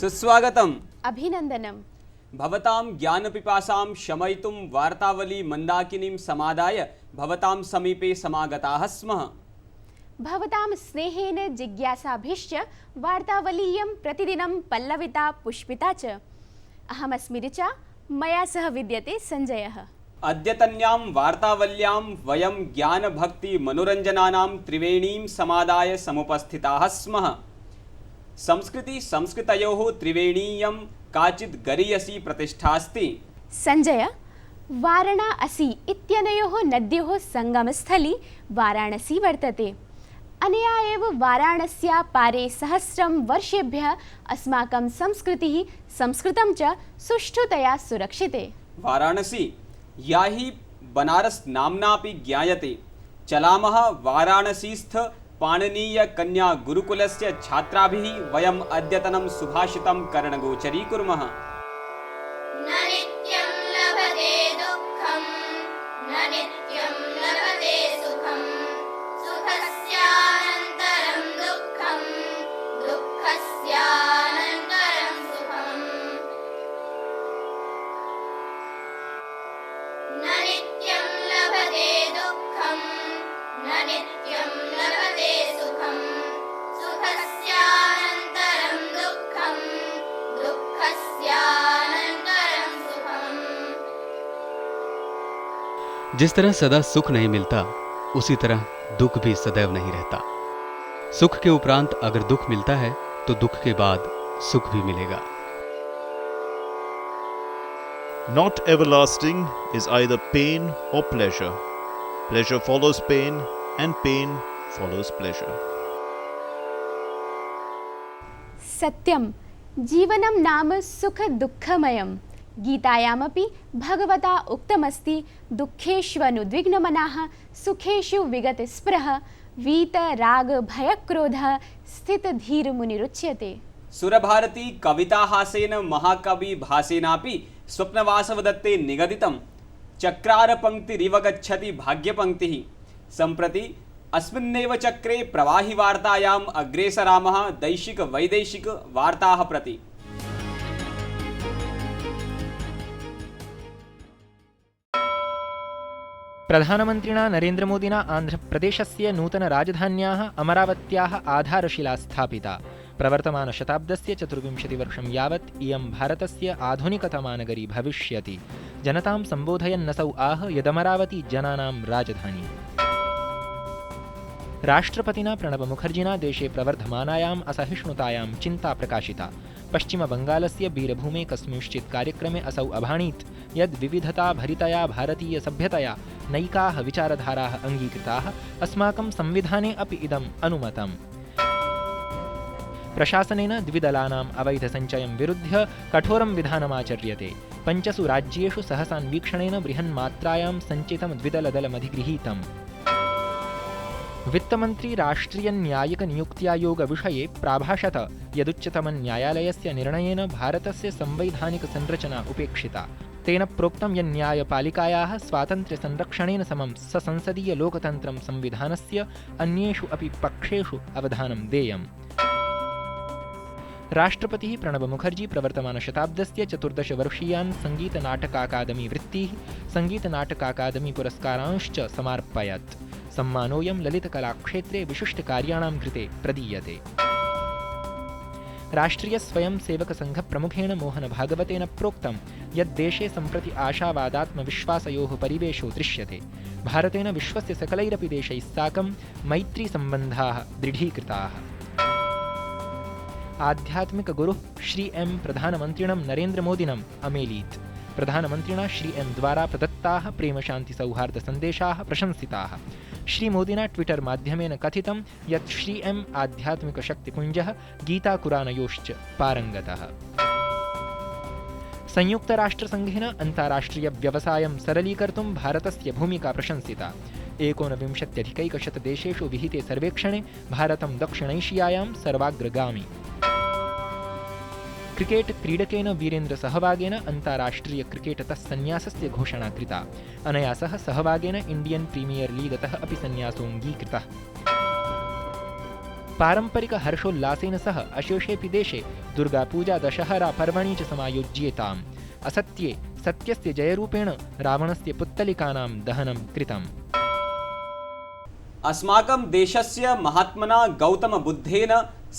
सुस्वागतम्। अभिनन्दनम्। भवतां ज्ञानपिपासां शमयितुं वार्तावली मन्दाकिनीं समादाय भवतां समीपे समागताः स्मः। भवतां स्नेहेन जिज्ञासाभिश्च वार्तावलीयं प्रतिदिनं पल्लविता पुष्पिता च। अहमस्मि ऋचा, मया सह विद्यते सञ्जयः। अद्यतन्यां वार्तावल्यां वयं ज्ञानभक्तिमनोरञ्जनानां त्रिवेणीं समादाय समुपस्थिताः स्मः। संस्कृतयोः त्रिवेणीयं काचित् गरीयसी प्रतिष्ठा अस्ति। सञ्जय, वाराणसी इत्यनयोः नद्योः सङ्गमस्थली वाराणसी वर्तते। अनया एव वाराणस्या पारे सहस्रं वर्षेभ्यः अस्माकं संस्कृतिः संस्कृतं च सुष्ठुतया सुरक्षिते। वाराणसी, या हि बनारस् नाम्नापि ज्ञायते। चलामः वाराणसीस्थ पाणिनीय कन्या गुरुकुलस्य छात्राभिः वयम् अद्यतनं सुभाषितं कर्णगोचरीकुर्मः। न नित्यं लभते दुःखं, न नित्यं लभते सुखं, सुखस्यानन्तरं दुःखं, दुःखस्यानन्तरं सुखम्। न नित्यं लभते दुःखं, न नित्यं लभते सुखं, सुखस्यानन्तरं दुःखं, दुःखस्यानन्तरं सुखम्। जिस तरह सदा सुख नहीं मिलता, उसी तरह दुख भी सदैव नहीं रहता। सुख के उपरांत अगर दुख मिलता है तो दुख के बाद सुख भी मिलेगा। Not everlasting is either pain or pleasure. Pleasure follows pain, and pain follows pleasure. सत्यं, जीवनं नाम सुख दुःखमयम्। गीतायामपि भगवता उक्तमस्ति, दुःखेष्वनुद्विग्नमनाः सुखेषु विगतस्पृहः वीतराग भयक्रोधः स्थितधीर्मुनिरुच्यते। सुरभारती कविताहासेन महाकवि भासेनापि स्वप्नवासवदत्ते निगदितं चक्रारपङ्क्तिरिव गच्छति भाग्यपङ्क्तिः। सम्प्रति अस्मिन्नेव चक्रे प्रवाहि वार्तायाम् अग्रेसरामः दैशिक वैदेशिक वार्ताः प्रति। प्रधानमन्त्रिणा नरेन्द्रमोदिना आन्ध्रप्रदेशस्य नूतनराजधान्याः अमरावत्याः आधारशिला स्थापिता। प्रवर्तमानशताब्दस्य 24 वर्षं यावत् इयं भारतस्य आधुनिकतमा नगरी भविष्यति। जनतां सम्बोधयन्नसौ आह यदमरावती जनानां राजधानी। राष्ट्रपतिना प्रणबमुखर्जिना देशे प्रवर्धमानायाम् असहिष्णुतायां चिन्ता प्रकाशिता। पश्चिमबङ्गालस्य बीरभूमे कस्मिंश्चित् कार्यक्रमे असौ अभाणीत् यद् विविधताभरितया भारतीयसभ्यतया नैकाः विचारधाराः अङ्गीकृताः, अस्माकं संविधाने अपि इदम् अनुमतम्। प्रशासनेन द्विदलानाम् अवैधसञ्चयं विरुध्य कठोरं विधानमाचर्यते। 5 राज्येषु सहसान्वीक्षणेन बृहन्मात्रायां सञ्चितं द्विदलदलमधिगृहीतम्। वित्तमन्त्री राष्ट्रियन्यायिकनियुक्त्यायोगविषये प्राभाषत यदुच्चतमन्यायालयस्य निर्णयेन भारतस्य संवैधानिकसंरचना उपेक्षिता। तेन प्रोक्तं यन्यायपालिकायाः स्वातन्त्र्यसंरक्षणेन समं ससंसदीयलोकतन्त्रं संविधानस्य अन्येषु अपि पक्षेषु अवधानं देयम्। राष्ट्रपतिः प्रणबमुखर्जी प्रवर्तमानशताब्दस्य 14 वर्षीयान् सङ्गीतनाटकाकादमी वृत्तिः, सङ्गीतनाटकाकादमी पुरस्कारांश्च समार्पयत्। सम्मानोऽयं ललितकलाक्षेत्रे विशिष्टकार्याणां कृते प्रदीयते। राष्ट्रियस्वयंसेवकसङ्घप्रमुखेण मोहनभागवतेन प्रोक्तं यत् देशे सम्प्रति आशावादात्मविश्वासयोः परिवेशो दृश्यते। भारतेन विश्वस्य सकलैरपि देशैः साकं मैत्रीसम्बन्धाः दृढीकृताः। आध्यात्मिकगुरुः श्री एम् प्रधानमन्त्रिणं नरेन्द्रमोदिनम् अमेलीत्। प्रधानमन्त्रिणा श्री एम् द्वारा प्रदत्ताः प्रेमशान्तिसौहार्दसन्देशाः प्रशंसिताः। श्रीमोदिना ट्विटर माध्यमेन कथितं यत् श्री एम् आध्यात्मिकशक्तिपुञ्जः गीताकुरानयोश्च पारङ्गतः। संयुक्तराष्ट्रसङ्घेन अन्ताराष्ट्रियव्यवसायं सरलीकर्तुं भारतस्य भूमिका प्रशंसिता। 19 देशेषु विहिते सर्वेक्षणे भारतं दक्षिणैशियायां सर्वाग्रगामी। क्रिकेट क्रीडकेन वीरेन्द्र सहवागेन अन्ताराष्ट्रिय क्रिकेटतः संन्यासस्य घोषणा कृता। अनया सह सहवागेन इंडियन प्रीमियर लीगतः अपि संन्यासोऽङ्गीकृतः। पारम्परिक हर्षोल्लासेन सह अशेषेऽपि देशे दुर्गापूजा दशहरा पर्वणि च समायोज्येताम्। असत्ये सत्यस्य जयरूपेण रावणस्य पुत्तलिकानां दहनं कृतम्। अस्माकं देशस्य महात्मना गौतमबुद्धेन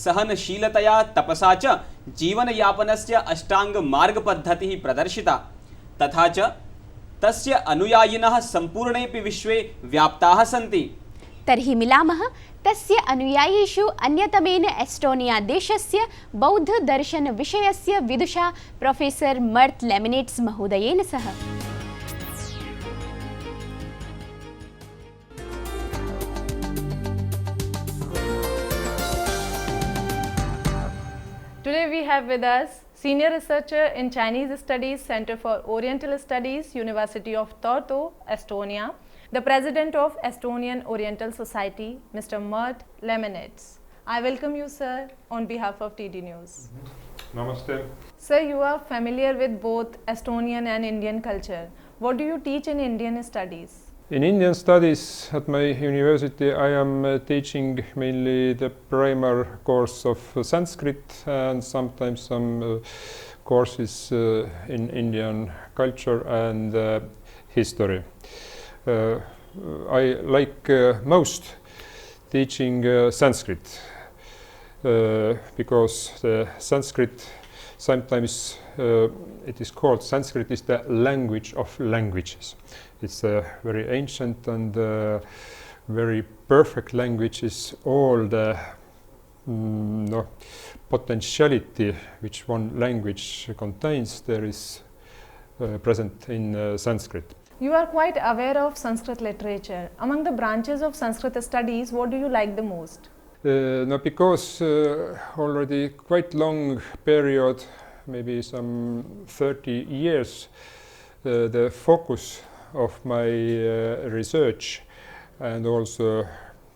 सहनशीलतया तपसा च जीवनयापनस्य अष्टाङ्गमार्गपद्धतिः प्रदर्शिता, तथा च तस्य अनुयायिनः सम्पूर्णेऽपि विश्वे व्याप्ताः सन्ति। तर्हि मिलामः तस्य अनुयायिषु अन्यतमेन एस्टोनिया देशस्य बौद्धदर्शनविषयस्य विदुषा प्रोफेसर् मर्त् लेमिनेट्स् महोदयेन सह। Today we have with us Senior Researcher in Chinese Studies, Center for Oriental Studies, University of Tartu, Estonia, the President of Estonian Oriental Society, Mr. Mert Leminets. I welcome you, sir, on behalf of TD News. Namaste. Sir, you are familiar with both Estonian and Indian culture. What do you teach in Indian studies? In Indian studies at my university, I am teaching mainly the primary course of Sanskrit and sometimes some courses in Indian culture and history. I like most teaching Sanskrit because the Sanskrit sometimes it is called Sanskrit is the language of languages. It's a very ancient and very perfect language. Is all the potentiality which one language contains. There is present in Sanskrit. You are quite aware of Sanskrit literature. Among the branches of Sanskrit studies, what do you like the most? Because already quite long period, maybe some 30 years, the focus of my research and also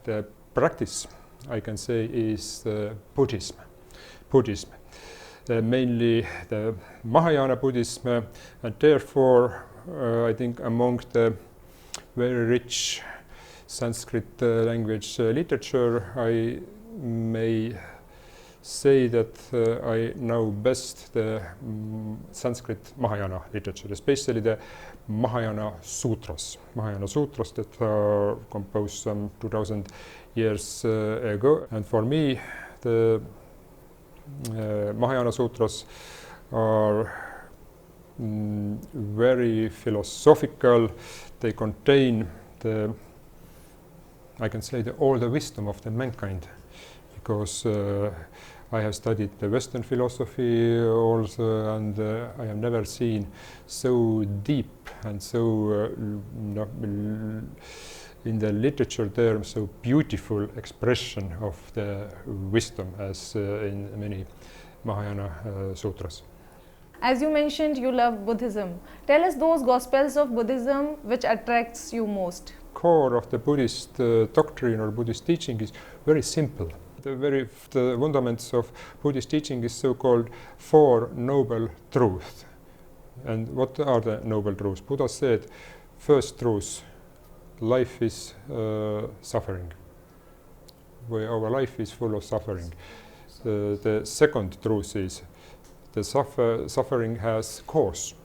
the practice, I can say, is Buddhism. Mainly the Mahayana Buddhism, and therefore I think among the very rich Sanskrit language literature, I may say that I know best the Sanskrit Mahayana literature, especially the Mahayana Sutras. Mahayana Sutras that are composed some 2000 years ago. And for me, the Mahayana Sutras are very philosophical. They contain I can say all the wisdom of the mankind, because I have studied the Western philosophy also, and I have never seen so deep and so in the literature terms so beautiful expression of the wisdom as in many Mahayana sutras. As you mentioned, you love Buddhism. Tell us those gospels of Buddhism which attracts you most. Core of the Buddhist doctrine or Buddhist teaching is very simple. The fundaments of Buddhist teaching is so-called Four Noble Truths. And what are the noble truths? Buddha said, first truth, life is suffering. Our life is full of suffering. The second truth is the suffering has cause.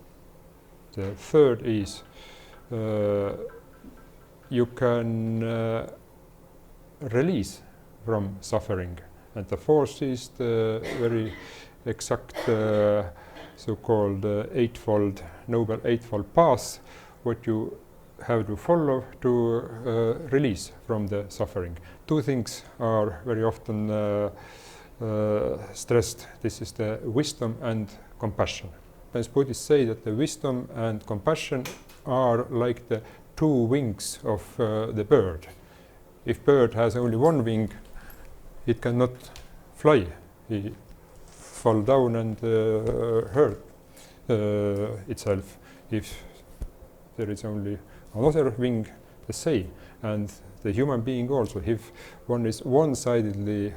The third is you can release from suffering. And the fourth is the very exact so-called noble eightfold path, what you have to follow to release from the suffering. Two things are very often stressed. This is the wisdom and compassion. As Buddhists say that the wisdom and compassion are like the two wings of the bird. If bird has only one wing, it cannot fly. It fall down and hurt itself. If there is only another wing, the same. And the human being also, if one is one-sidedly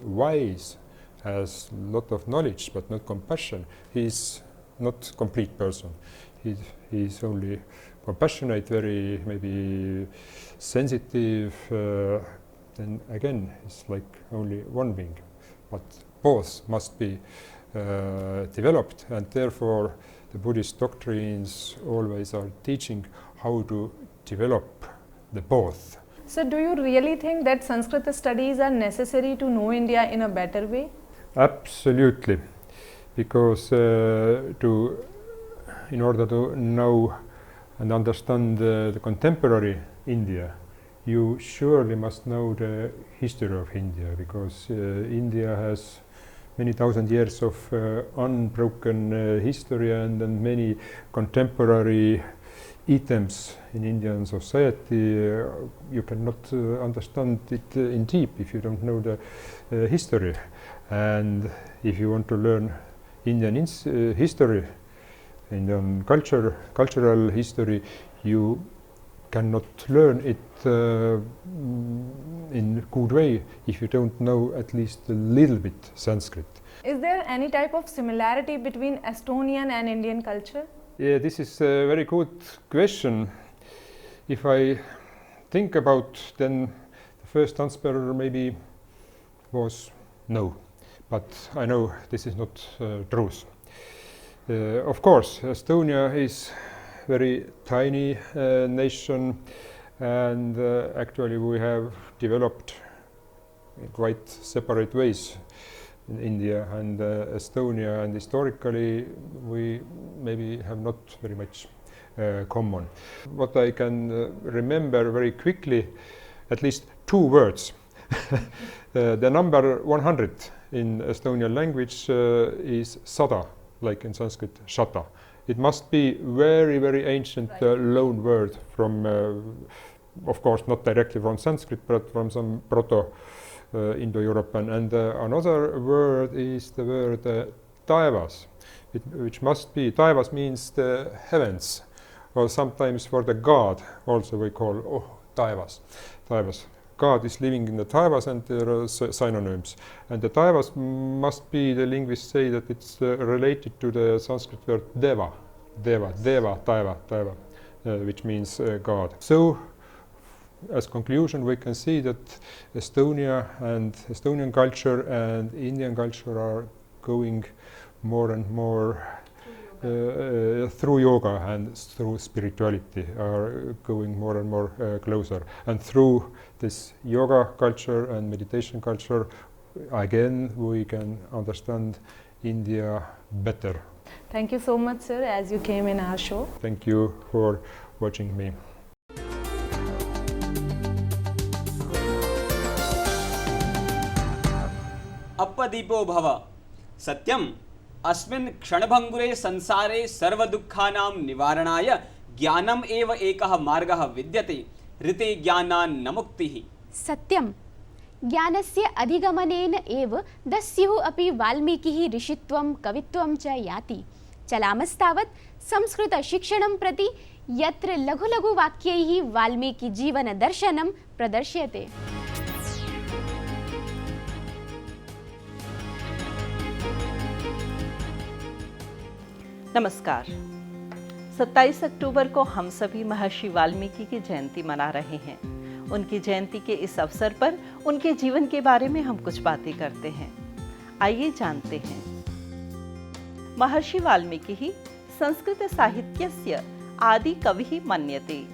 wise, has a lot of knowledge but not compassion, he is not complete person. He is only compassionate, very maybe sensitive, then again it's like only one wing. But both must be developed, and therefore the Buddhist doctrines always are teaching how to develop the both. So do you really think that Sanskrit studies are necessary to know India in a better way? Absolutely, because in order to know and understand the contemporary India, you surely must know the history of India, because India has many thousand years of unbroken history and many contemporary items in Indian society. You cannot understand it in deep if you don't know the history. And if you want to learn Indian history, Indian cultural history, you cannot learn it in good way if you don't know at least a little bit Sanskrit. Is there any type of similarity between Estonian and Indian culture? Yeah, this is a very good question. If I think about, then the first answer maybe was no, but I know this is not truth. Of course, Estonia is very tiny nation, and actually we have developed in quite separate ways in India and Estonia, and historically we maybe have not very much common. What I can remember very quickly, at least two words. The number 100 in Estonian language is sada, like in Sanskrit shata. It must be very, very ancient loan word from, of course, not directly from Sanskrit, but from some Proto-Indo-European. And another word is the word taevas, which must be, taevas means the heavens, or sometimes for the god also we call taevas. God is living in the taevas, and there are synonyms. And the taevas must be, the linguists say that it's related to the Sanskrit word deva, taeva, which means God. So, as conclusion, we can see that Estonia and Estonian culture and Indian culture are going more and more through yoga and through spirituality, are going more and more closer. And through this yoga culture and meditation culture, again, we can understand India better. Thank you so much, sir, as you came in our show. Thank you for watching me. अपदीपो भव सत्यम अस्मिन् क्षणभङ्गुरे संसारे सर्वदुःखानां निवारणाय ज्ञानम् एव एकः मार्गः विद्यते ऋते ज्ञानान् न मुक्तिः। सत्यं ज्ञानस्य अधिगमनेन एव दस्युः अपि वाल्मीकिः ऋषित्वं कवित्वं च याति। चलामस्तावत् संस्कृतशिक्षणं प्रति यत्र लघु लघु वाक्यैः वाल्मीकिजीवनदर्शनं प्रदर्श्यते। नमस्कार। 27 अक्टूबर को हम सभी महर्षि वाल्मीकि की जयंती मना रहे हैं। उनकी जयंती के इस अवसर पर उनके जीवन के बारे में हम कुछ बातें करते हैं। आइए जानते हैं। महर्षि वाल्मीकि संस्कृत साहित्यस्य आदि कविः मन्यते।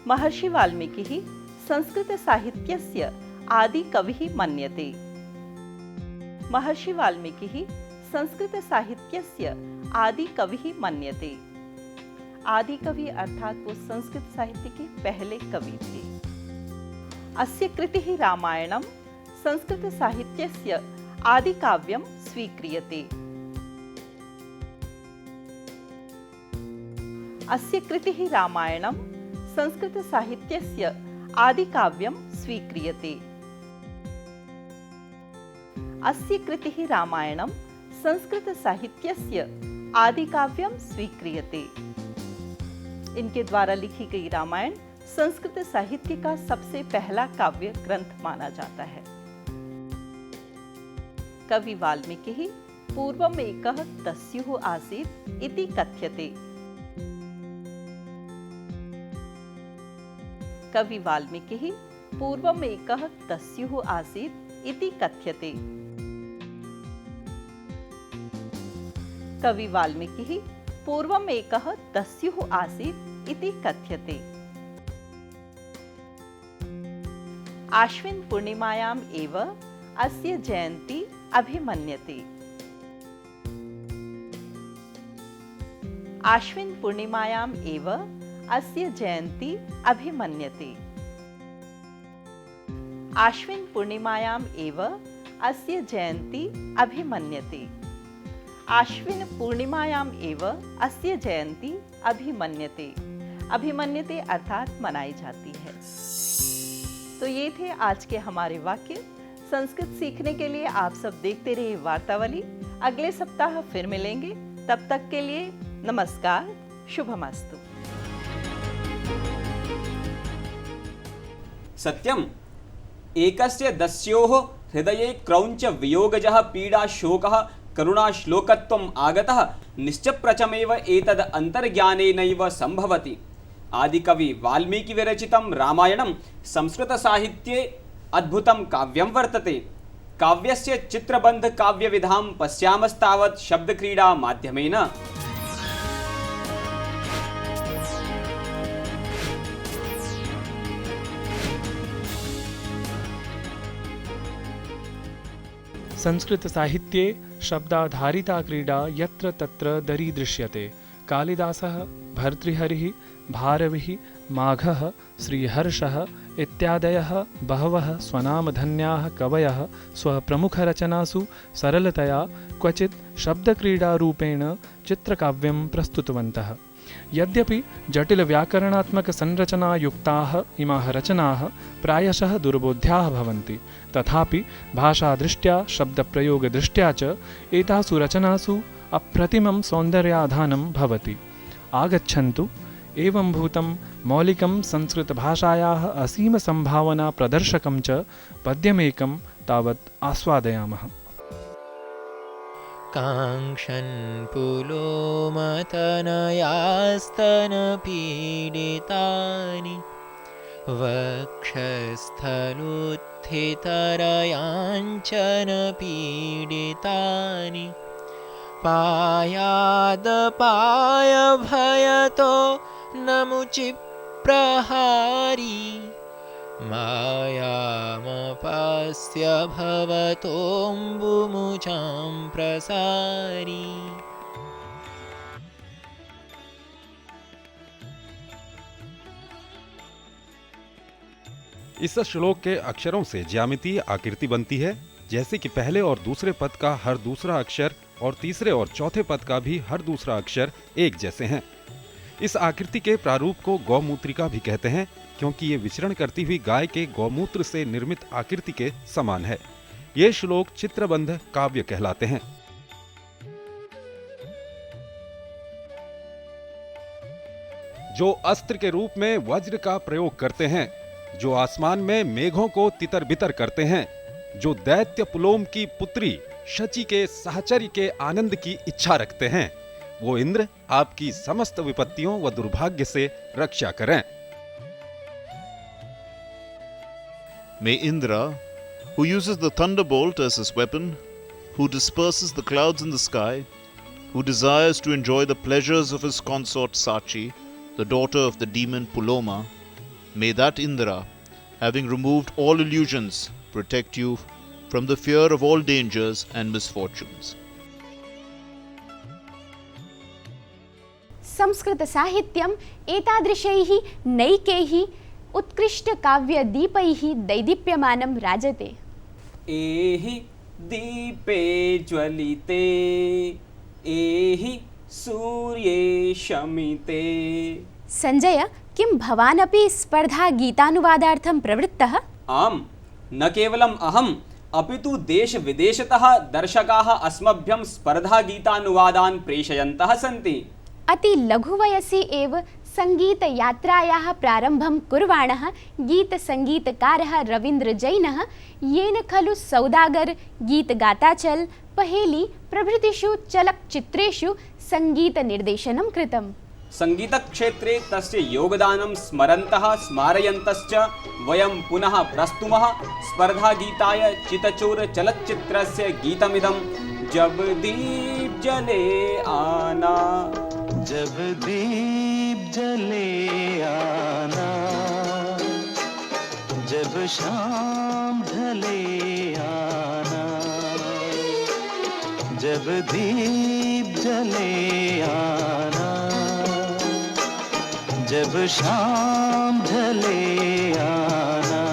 महर्षि वाल्मीकि संस्कृत साहित्यस्य आदि कविः मन्यते। महर्षि वाल्मीकि संस्कृत साहित्यस्य आदि कविः मन्यते। आदि कवि अर्थात वो संस्कृत साहित्य के पहले कवि थे। अस्य कृतिः रामायणं संस्कृत साहित्यस्य आदि काव्यं स्वीक्रियते। अस्य कृतिः रामायणं संस्कृत साहित्यस्य आदि काव्यं स्वीक्रियते। अस्य कृतिः रामायणं संस्कृत साहित्यस्य आदि काव्यं स्वीक्रियते। इनके द्वारा लिखी गई रामायण संस्कृत साहित्य का सबसे पहला काव्य ग्रंथ माना जाता है। कवि वाल्मीकि पूर्वम् एकः दस्युः आसीत् इति कथ्यते। कवि वाल्मीकिः पूर्वम् एकः दस्युः आसीत् इति कथ्यते। कवि वाल्मीकिः पूर्वम् एकः दस्युः आसीत् इति कथ्यते। आश्विन पूर्णिमायाम् एव अस्य जयन्ती अभिमन्यते। आश्विन पूर्णिमायाम् एव अस्य जयन्ती अभिमन्यते। आश्विन पूर्णिमायाम् एव अस्य जयन्ती अभिमन्यते। आश्विन पूर्णिमायाम् एव अस्य जयंती अभिमन्यते। अभिमन्यते अर्थात मनाई जाती है। तो ये थे आज के हमारे वाक्य। संस्कृत सीखने के लिए आप सब देखते रहिए वार्तावली। अगले सप्ताह फिर मिलेंगे, तब तक के लिए नमस्कार, शुभमस्तु। सत्यम एकस्य दस्योः हृदये क्रौञ्च वियोगजः पीडा शोकः करुणा श्लोकत्वम् आगतः निश्चप्रचमेव एतद् अन्तर्ज्ञानेनैव सम्भवति। आदिकवि वाल्मीकि विरचितं रामायणं संस्कृतसाहित्ये अद्भुतं काव्यं वर्तते। काव्यस्य चित्रबन्ध काव्यविधां पश्यामस्तावत् शब्दक्रीडा माध्यमेन। संस्कृत साहित्ये शब्दाधारिता क्रीडा यत्र तत्र दरीदृश्यते। कालिदासः, भर्तृहरिः, भारविः, माघः, श्रीहर्षः इत्यादयः बहवः स्वनामधन्याः कवयः स्वप्रमुखरचनासु सरलतया क्वचित् शब्दक्रीडारूपेण चित्रकाव्यं प्रस्तुतवन्तः। यद्यपि जटिलव्याकरणात्मकसंरचनायुक्ताः इमाः रचनाः प्रायशः दुर्बोध्याः भवन्ति, तथापि भाषादृष्ट्या शब्दप्रयोगदृष्ट्या च एतासु रचनासु अप्रतिमं सौन्दर्याधानं भवति। आगच्छन्तु एवंभूतं मौलिकं संस्कृतभाषायाः असीमसम्भावनाप्रदर्शकं च पद्यमेकं तावत् आस्वादयामः। काङ्क्षन् पुलोमतनयास्तनपीडितानि वक्षस्थलोत्थितरयाञ्चनपीडितानि पायादपायभयतो नमुचिप्रहारी मायामपास्य भवतोऽम्बुमुचां प्रसारी। इस श्लोक के अक्षरों से ज्यामितीय आकृति बनती है, जैसे कि पहले और दूसरे पद का हर दूसरा अक्षर और तीसरे और चौथे पद का भी हर दूसरा अक्षर एक जैसे हैं। इस आकृति के प्रारूप को गौमूत्रिका भी कहते हैं, क्योंकि ये विचरण करती हुई गाय के गौमूत्र से निर्मित आकृति के समान है। ये श्लोक चित्रबंध काव्य कहलाते हैं। जो अस्त्र के रूप में वज्र का प्रयोग करते हैं, जो आसमान में मेघों को तितर बितर करते हैं, जो दैत्य पुलोम की पुत्री शची के साहचर्य के आनंद की इच्छा रखते हैं, वो इंद्र आपकी समस्त विपत्तियों व दुर्भाग्य से रक्षा करें। May Indra, who uses the thunderbolt as his weapon, who disperses the clouds in the sky, who desires to enjoy the pleasures of his consort Sachi, the daughter of the demon Puloma, may that Indra, having removed all illusions, protect you from the fear of all dangers and misfortunes. Sanskrit साहित्यम् एतादृशैः नैकैः उत्कृष्टकाव्यदीपैः दैदीप्यमानं राजते। एहि दीपे ज्वलिते एहि सूर्ये शमिते। संजय, किं भवान् अपि स्पर्धा गीतानुवादार्थं प्रवृत्तः? आम्, न केवलम् अहम्, अपि तु देश-विदेशतः दर्शकाः अस्मभ्यं स्पर्धागीतानुवादान् प्रेषयन्तः सन्ति। अति लघुवयसि एव सङ्गीतयात्रायाः प्रारम्भं कुर्वाणः गीतसङ्गीतकारः रवीन्द्र जैनः, येन खलु सौदागर, गीतगाताचल, पहेली प्रभृतिषु चलच्चित्रेषु सङ्गीतनिर्देशनं कृतम्। संगीतक्षेत्रे तस्य योगदानं स्मरन्तः स्मारयन्तश्च वयं पुनः प्रस्तुमः स्पर्धागीताय चितचोर चलच्चित्रस्य गीतमिदं जब दीप जले आना। जब दीप जले आना, जब शाम ढले आना, जब दीप जले आना, जब शाम ढले आना,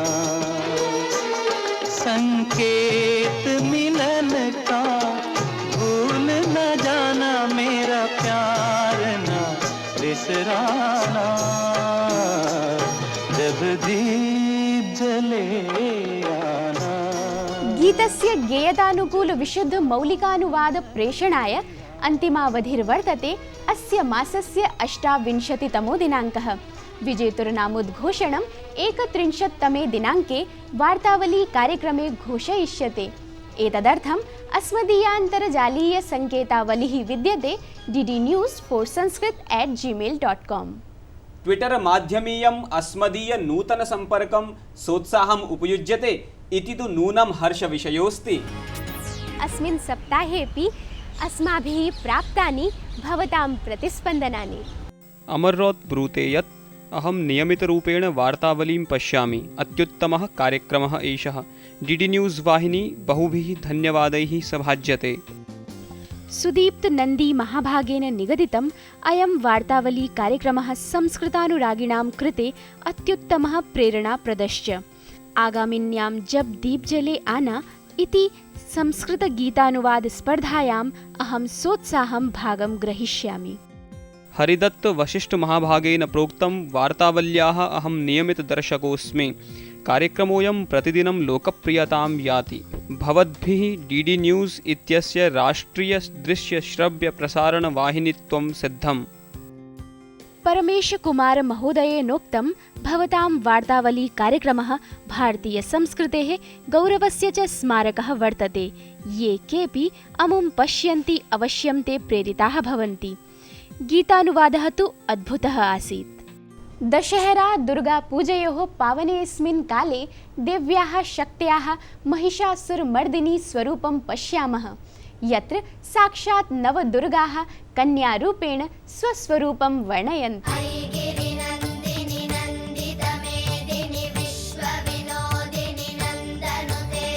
संकेत मिलन का भूल न जाना, मेरा प्यार न बिसराना, जब दीप जले आना। गीतस्य गेयतानुकूल विशुद्ध मौलिकानुवाद प्रेषणाय अन्तिमावधिर्वर्तते अस्य मासस्य 28तमो दिनाङ्कः। विजेतुर्नामोद्घोषणं 31तमे दिनाङ्के वार्तावली कार्यक्रमे घोषयिष्यते। एतदर्थम् अस्मदीयान्तर्जालीयसङ्केतावलिः विद्यते ddnews4sanskrit@gmail.com। ट्विटर माध्यमीयम् अस्मदीय नूतन सम्पर्कं सोत्साहम् उपयुज्यते इति तु नूनं हर्षविषयोऽस्ति। अस्मिन् सप्ताहेऽपि अस्माभिः प्राप्तानि भवतां प्रतिस्पन्दनानि। अमर्रोत् ब्रूते यत् अहं नियमितरूपेण वार्तावलीं पश्यामि। अत्युत्तमः कार्यक्रमः एषः। डीडी न्यूज़ वाहिनी बहुभिः धन्यवादैः सभाज्यते। सुदीप्त नन्दी महाभागेन निगदितम् अयं वार्तावली कार्यक्रमः संस्कृतानुरागिणां कृते अत्युत्तमः प्रेरणाप्रदश्च। आगामिन्यां जब दीप जले आना इति संस्कृतगीतानुवादस्पर्धायाम् अहं सोत्साहं भागं ग्रहीष्यामि। हरिदत्त वशिष्ठ महाभागेन प्रोक्तं वार्तावल्याः अहं नियमितदर्शकोऽस्मि। कार्यक्रमोऽयं प्रतिदिनं लोकप्रियतां याति। भवद्भिः डीडी न्यूज़ इत्यस्य राष्ट्रियदृश्यश्रव्यप्रसारणवाहिनीत्वं सिद्धम्। परमेशकुमारमहोदयेनोक्तं भवतां वार्तावली कार्यक्रमः भारतीयसंस्कृतेः गौरवस्य च स्मारकः वर्तते। ये केऽपि अमुं पश्यन्ति अवश्यं ते प्रेरिताः भवन्ति। गीतानुवादः तु अद्भुतः आसीत्। दशहरा दुर्गापूजयोः पावनेऽस्मिन् काले देव्याः शक्त्याः महिषासुरमर्दिनी स्वरूपं पश्यामः, यत्र साक्षात् नवदुर्गाः कन्यारूपेण स्वस्वरूपं वर्णयन्ति। गिरिनन्दिनि नन्दितमेदिनि विश्वविनोदिनि नन्दनुते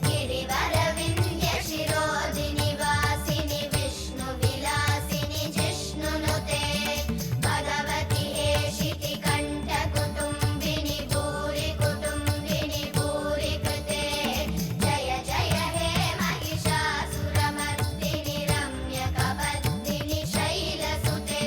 गिरिवरविन्द्यशिरोदिनि वासिनि विष्णुविलासिनि जिष्णुनुते भगवति हेशिति कण्ठकुटुम्बिनि भूरि कुटुम्बिनि भूरि कृते जय जय हे महिषासुरमर्दिनि रम्यकवर्दिनि शैलसुते।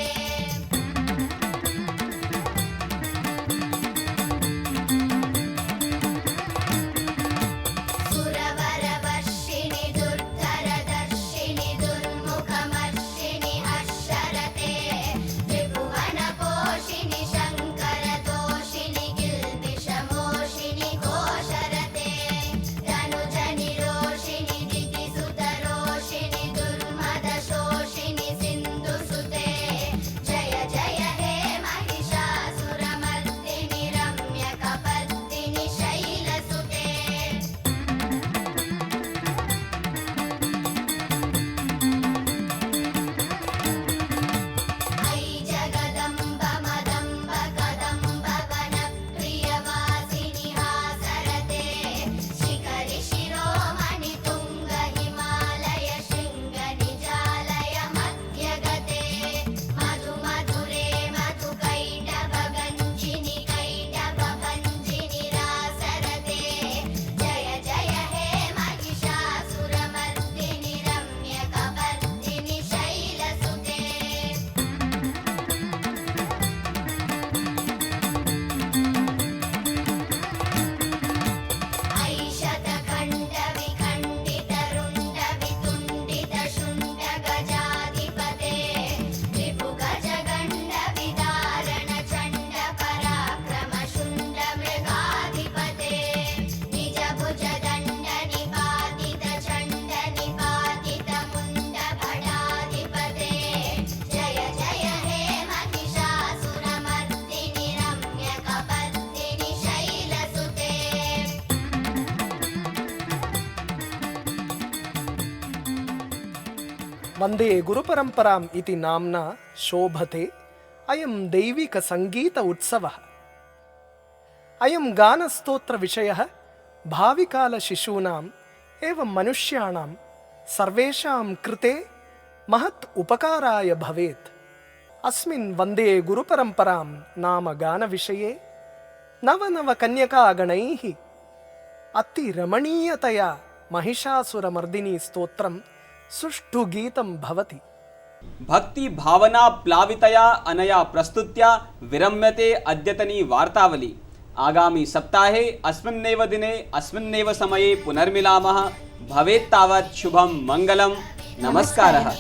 वन्दे गुरुपरम्पराम् इति नाम्ना शोभते अयं दैविकसङ्गीत उत्सवः। अयं गानस्तोत्रविषयः भाविकालशिशूनाम् एवं मनुष्याणां सर्वेषां कृते महत् उपकाराय भवेत्। अस्मिन् वन्दे गुरुपरम्परां नाम गानविषये नवकन्यकागणैः अतिरमणीयतया महिषासुरमर्दिनी स्तोत्रं सुष्ठु गीतं भवति। भक्ति भावना प्लावितया अनया प्रस्तुत्या विरम्यते अद्यतनी वार्तावली। आगामी सप्ताहे अस्मिन्नेव दिने अस्मिन्नेव समये पुनर्मिलामः। भवेत् तावत् शुभं मंगलम्। नमस्कारः।